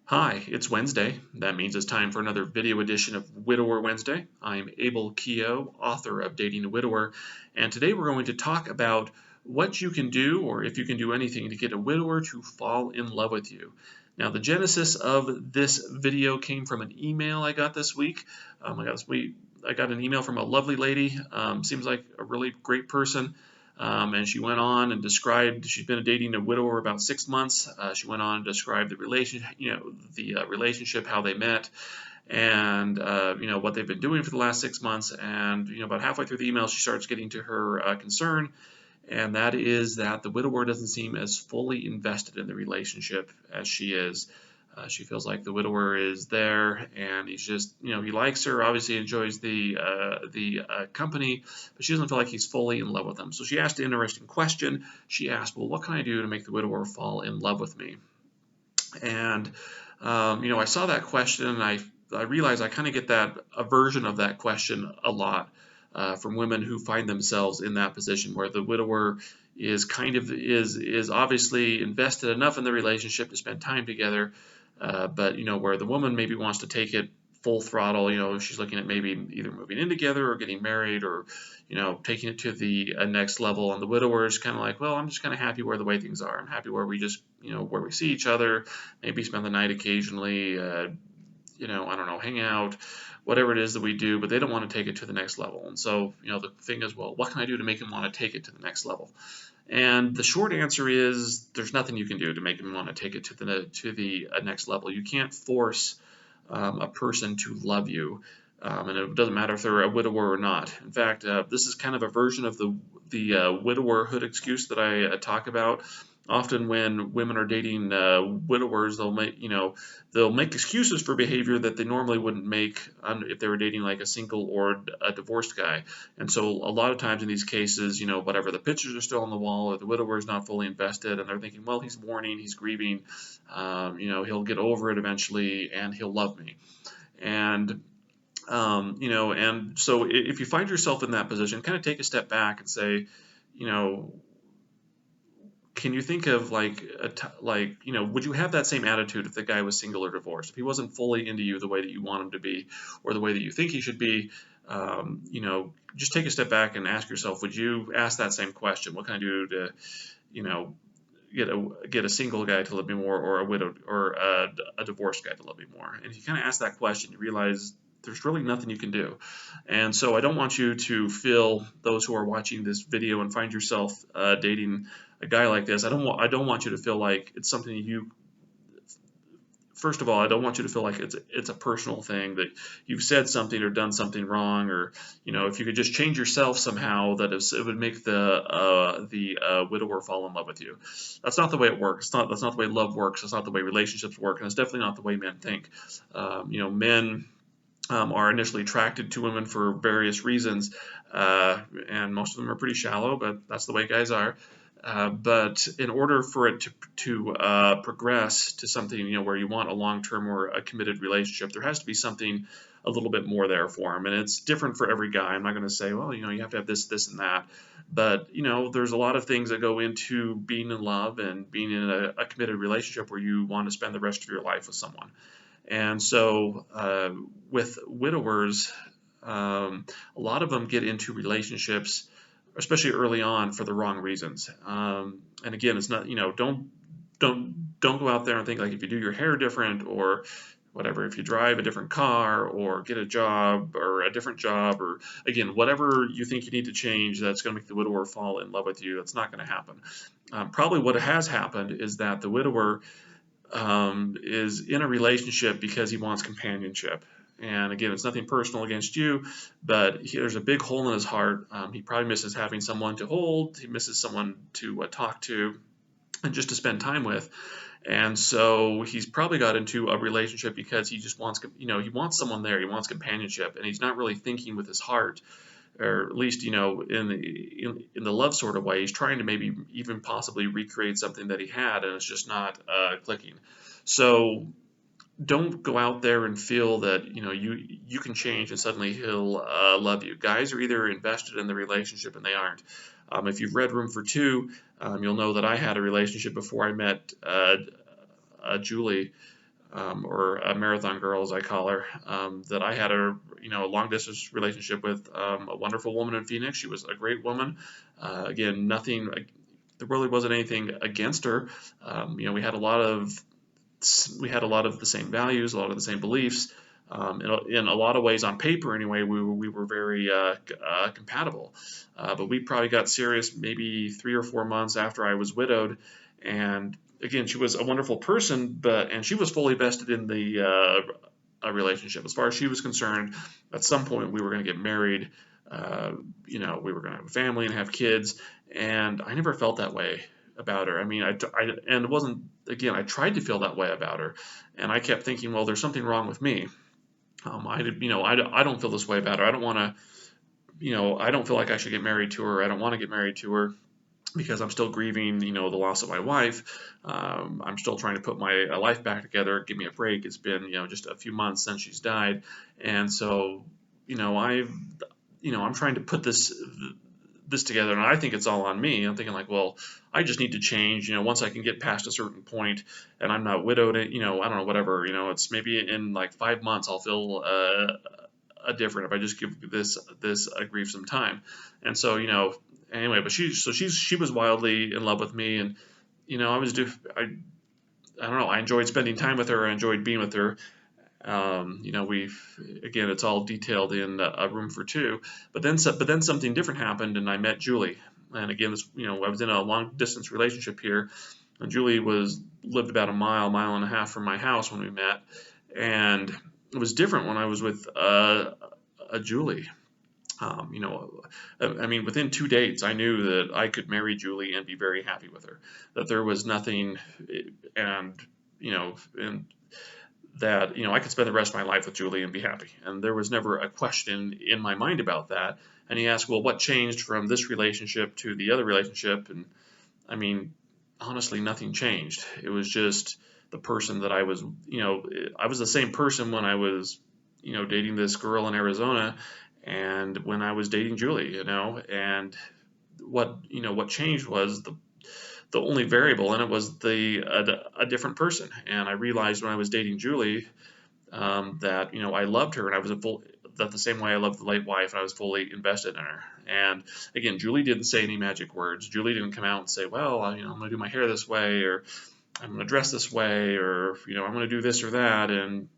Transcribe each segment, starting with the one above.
Hi, it's Wednesday. That means it's time for another video edition of Widower Wednesday. I'm Abel Keogh, author of Dating a Widower, and today we're going to talk about what you can do, or if you can do anything, to get a widower to fall in love with you. Now, the genesis of this video came from an email I got this week. I got an email from a lovely lady. Seems like a really great person. And she went on and described she's been dating a widower about 6 months. She went on and described the relationship, how they met, and what they've been doing for the last 6 months. And about halfway through the email, she starts getting to her concern, and that is that the widower doesn't seem as fully invested in the relationship as she is. She feels like the widower is there, and he's just, he likes her, obviously enjoys the company, but she doesn't feel like he's fully in love with him. So she asked an interesting question. She asked, well, what can I do to make the widower fall in love with me? And I saw that question, and I realized I kind of get a version of that question a lot from women who find themselves in that position where the widower is obviously invested enough in the relationship to spend time together, but where the woman maybe wants to take it full throttle. She's looking at maybe either moving in together or getting married, or taking it to the next level. And the widower is kind of like, well, I'm just kind of happy where the way things are. I'm happy where we just where we see each other, maybe spend the night occasionally, I don't know, hang out, whatever it is that we do, but they don't want to take it to the next level. And so, the thing is, well, what can I do to make them want to take it to the next level? And the short answer is there's nothing you can do to make them want to take it to the next level. You can't force a person to love you, and it doesn't matter if they're a widower or not. In fact, this is kind of a version of the widowerhood excuse that I talk about. Often, when women are dating widowers, they'll make excuses for behavior that they normally wouldn't make if they were dating like a single or a divorced guy. And so, a lot of times in these cases, whatever, the pictures are still on the wall, or the widower is not fully invested, and they're thinking, well, he's mourning, he's grieving, he'll get over it eventually, and he'll love me. And and so if you find yourself in that position, kind of take a step back and say, you know, can you think of would you have that same attitude if the guy was single or divorced? If he wasn't fully into you the way that you want him to be, or the way that you think he should be, just take a step back and ask yourself, would you ask that same question? What can I do to, you know, get a single guy to love me more, or a widowed or a divorced guy to love me more? And if you kind of ask that question, you realize there's really nothing you can do. And so I don't want you to feel, those who are watching this video and find yourself dating a guy like this, I don't want you to feel like it's something you, first of all, I don't want you to feel like it's a personal thing, that you've said something or done something wrong, or if you could just change yourself somehow, that it would make the widower fall in love with you. That's not the way it works. That's not the way love works. That's not the way relationships work, and it's definitely not the way men think. Men are initially attracted to women for various reasons, and most of them are pretty shallow, but that's the way guys are. But in order for it to progress to something where you want a long-term or a committed relationship, there has to be something a little bit more there for him, and it's different for every guy. I'm not going to say, well, you have to have this, this, and that, but there's a lot of things that go into being in love and being in a committed relationship where you want to spend the rest of your life with someone. And so with widowers, a lot of them get into relationships, especially early on, for the wrong reasons. And again, it's not, don't go out there and think, like, if you do your hair different, or whatever, if you drive a different car, or get a job or a different job, or again, whatever you think you need to change that's going to make the widower fall in love with you, that's not going to happen. Probably what has happened is that the widower is in a relationship because he wants companionship. And again, it's nothing personal against you, but there's a big hole in his heart. He probably misses having someone to hold. He misses someone to talk to and just to spend time with. And so he's probably got into a relationship because he just wants, he wants someone there. He wants companionship, and he's not really thinking with his heart, or at least, in the love sort of way. He's trying to maybe even possibly recreate something that he had, and it's just not clicking. So don't go out there and feel that you can change and suddenly he'll love you. Guys are either invested in the relationship, and they aren't. If you've read Room for Two, you'll know that I had a relationship before I met Julie. or a marathon girl, as I call her, that I had a long distance relationship with a wonderful woman in Phoenix. She was a great woman. Again, nothing. There really wasn't anything against her. We had a lot of the same values, a lot of the same beliefs. In a lot of ways, on paper anyway, we were very compatible. But we probably got serious maybe 3 or 4 months after I was widowed. And again, she was a wonderful person, and she was fully vested in the relationship. As far as she was concerned, at some point we were going to get married. We were going to have a family and have kids, and I never felt that way about her. I mean, and it wasn't, again, I tried to feel that way about her, and I kept thinking, well, there's something wrong with me. I don't feel this way about her. I don't want to, I don't feel like I should get married to her. I don't want to get married to her because I'm still grieving, the loss of my wife. I'm still trying to put my life back together. Give me a break. It's been, just a few months since she's died, and so, I'm trying to put this together, and I think it's all on me. I'm thinking like, well, I just need to change. Once I can get past a certain point, and I'm not widowed. I don't know, whatever. It's maybe in like 5 months I'll feel different if I just give this grief some time. And so, anyway, but she was wildly in love with me, and I don't know. I enjoyed spending time with her. I enjoyed being with her. Again, it's all detailed in A Room for Two. But then something different happened, and I met Julie. And again, I was in a long distance relationship here, and Julie lived about a mile and a half from my house when we met, and it was different when I was with a Julie. I mean, within 2 dates, I knew that I could marry Julie and be very happy with her. That there was nothing, and that I could spend the rest of my life with Julie and be happy. And there was never a question in my mind about that. And he asked, well, what changed from this relationship to the other relationship? And I mean, honestly, nothing changed. It was just the person that I was. I was the same person when I was, dating this girl in Arizona, and when I was dating Julie, and what changed was the only variable in it was a different person. And I realized when I was dating Julie that I loved her, and I was that the same way I loved the late wife, and I was fully invested in her. And again, Julie didn't say any magic words. Julie didn't come out and say, well, I'm going to do my hair this way, or I'm going to dress this way, or I'm going to do this or that. And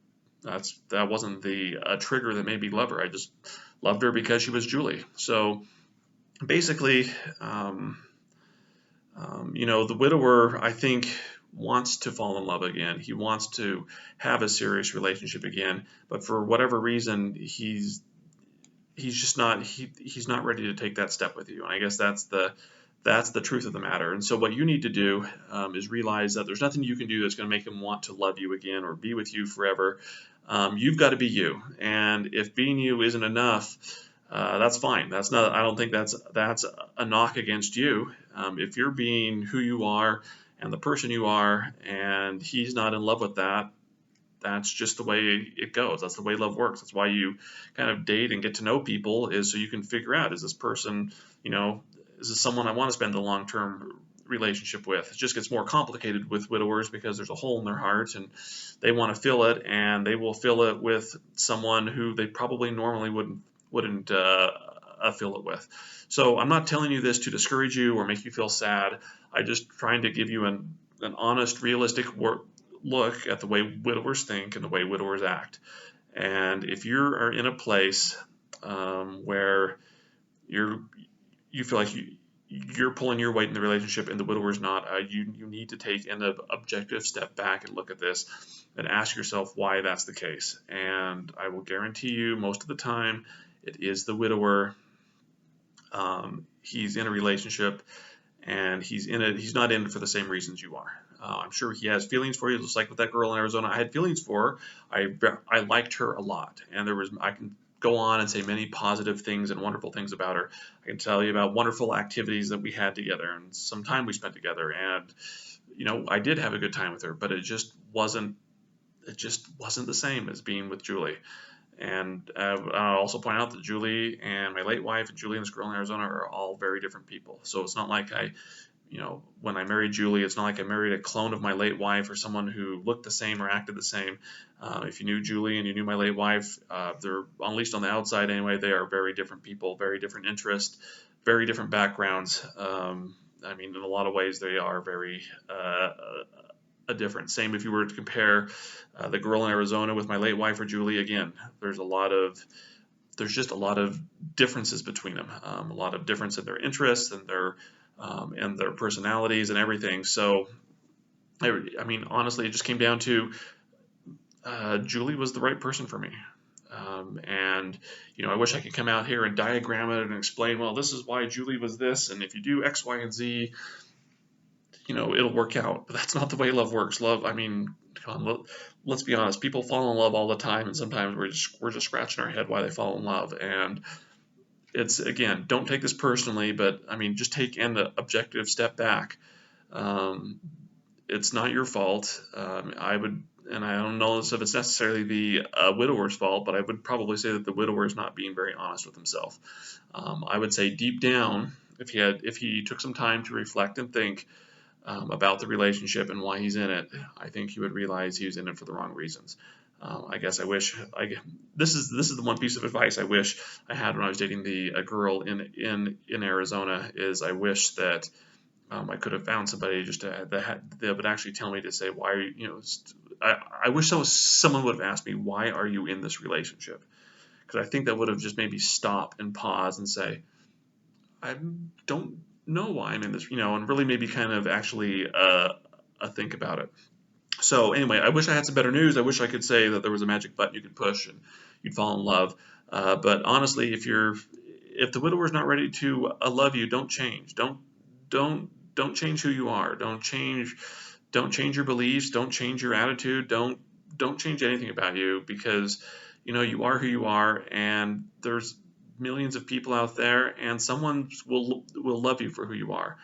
that wasn't the trigger that made me love her. I just loved her because she was Julie. So basically, the widower, I think, wants to fall in love again. He wants to have a serious relationship again, but for whatever reason, he's just not he's not ready to take that step with you. And I guess that's the truth of the matter. And so what you need to do is realize that there's nothing you can do that's going to make him want to love you again or be with you forever. You've got to be you, and if being you isn't enough, that's fine. That's not. I don't think that's a knock against you. If you're being who you are and the person you are, and he's not in love with that, that's just the way it goes. That's the way love works. That's why you kind of date and get to know people, is so you can figure out, is this person, is this someone I want to spend a long-term relationship with? It just gets more complicated with widowers because there's a hole in their heart and they want to fill it, and they will fill it with someone who they probably normally wouldn't fill it with. So I'm not telling you this to discourage you or make you feel sad. I'm just trying to give you an honest, realistic look at the way widowers think and the way widowers act. And if you are in a place where you feel like you're pulling your weight in the relationship and the widower's not, you need to take an objective step back and look at this and ask yourself why that's the case. And I will guarantee you, most of the time, it is the widower. He's in a relationship, and he's not in it for the same reasons you are. I'm sure he has feelings for you, just like with that girl in Arizona. I had feelings for her. I liked her a lot, and I can go on and say many positive things and wonderful things about her. I can tell you about wonderful activities that we had together and some time we spent together, and I did have a good time with her, but it just wasn't the same as being with Julie. And I'll also point out that Julie and my late wife and Julie and this girl in Arizona are all very different people. So it's not like I when I married Julie, it's not like I married a clone of my late wife or someone who looked the same or acted the same. If you knew Julie and you knew my late wife, they're, at least on the outside anyway, they are very different people, very different interests, very different backgrounds. I mean, in a lot of ways, they are very different. Same if you were to compare the girl in Arizona with my late wife or Julie. Again, there's just a lot of differences between them, a lot of difference in their interests and their personalities and everything. So, I mean, honestly, it just came down to Julie was the right person for me. And I wish I could come out here and diagram it and explain, well, this is why Julie was this, and if you do X, Y, and Z, it'll work out. But that's not the way love works. Love, I mean, come on, let's be honest. People fall in love all the time, and sometimes we're just scratching our head why they fall in love. And it's, again, don't take this personally, but I mean, just take an objective step back. It's not your fault. And I don't know if it's necessarily the widower's fault, but I would probably say that the widower is not being very honest with himself. I would say deep down, if he took some time to reflect and think about the relationship and why he's in it, I think he would realize he was in it for the wrong reasons. I guess this is the one piece of advice I wish I had when I was dating a girl in Arizona, is I wish that I could have found somebody just that would actually tell me to say, why are you, I wish someone would have asked me, why are you in this relationship? Because I think that would have just made me stop and pause and say, I don't know why I'm in this, and really maybe kind of actually think about it. So anyway, I wish I had some better news. I wish I could say that there was a magic button you could push and you'd fall in love. But honestly, if the widower's not ready to love you, don't change. Don't change who you are. Don't change your beliefs. Don't change your attitude. Don't change anything about you, because you are who you are, and there's millions of people out there, and someone will love you for who you are.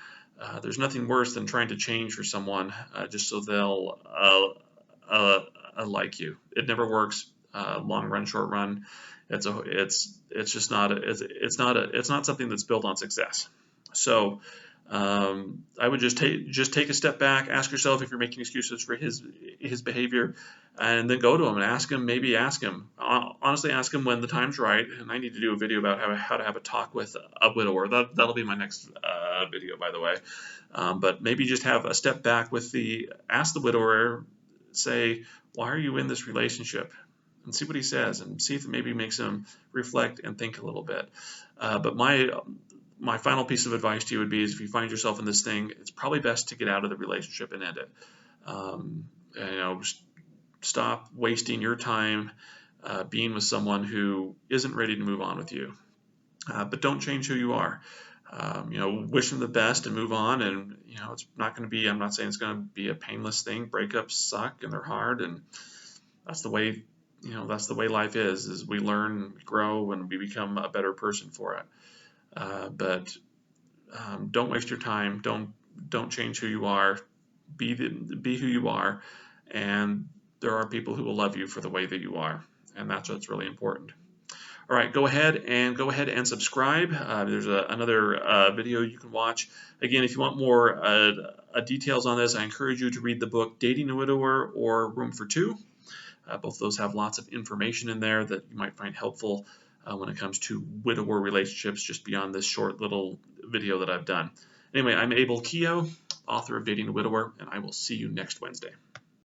There's nothing worse than trying to change for someone just so they'll like you. It never works. Long run, short run. It's just not it's not something that's built on success. So I would just take a step back, ask yourself if you're making excuses for his behavior, and then go to him and ask him. Maybe ask him, honestly, ask him when the time's right. And I need to do a video about how to have a talk with a widower. That'll be my next video, by the way. But maybe just have a step back ask the widower, say, why are you in this relationship? And see what he says, and see if it maybe makes him reflect and think a little bit. But my final piece of advice to you would be, is if you find yourself in this thing, it's probably best to get out of the relationship and end it. Stop wasting your time being with someone who isn't ready to move on with you. But don't change who you are. Wish them the best and move on. And it's not going to be. I'm not saying it's going to be a painless thing. Breakups suck and they're hard, and that's the way. That's the way life is. Is we learn, we grow, and we become a better person for it. But don't waste your time. Don't change who you are. Be who you are, and there are people who will love you for the way that you are, and that's what's really important. All right, go ahead and subscribe. There's another video you can watch. Again, if you want more details on this, I encourage you to read the book Dating a Widower or Room for Two. Both of those have lots of information in there that you might find helpful when it comes to widower relationships, just beyond this short little video that I've done. Anyway, I'm Abel Keogh, author of Dating a Widower, and I will see you next Wednesday.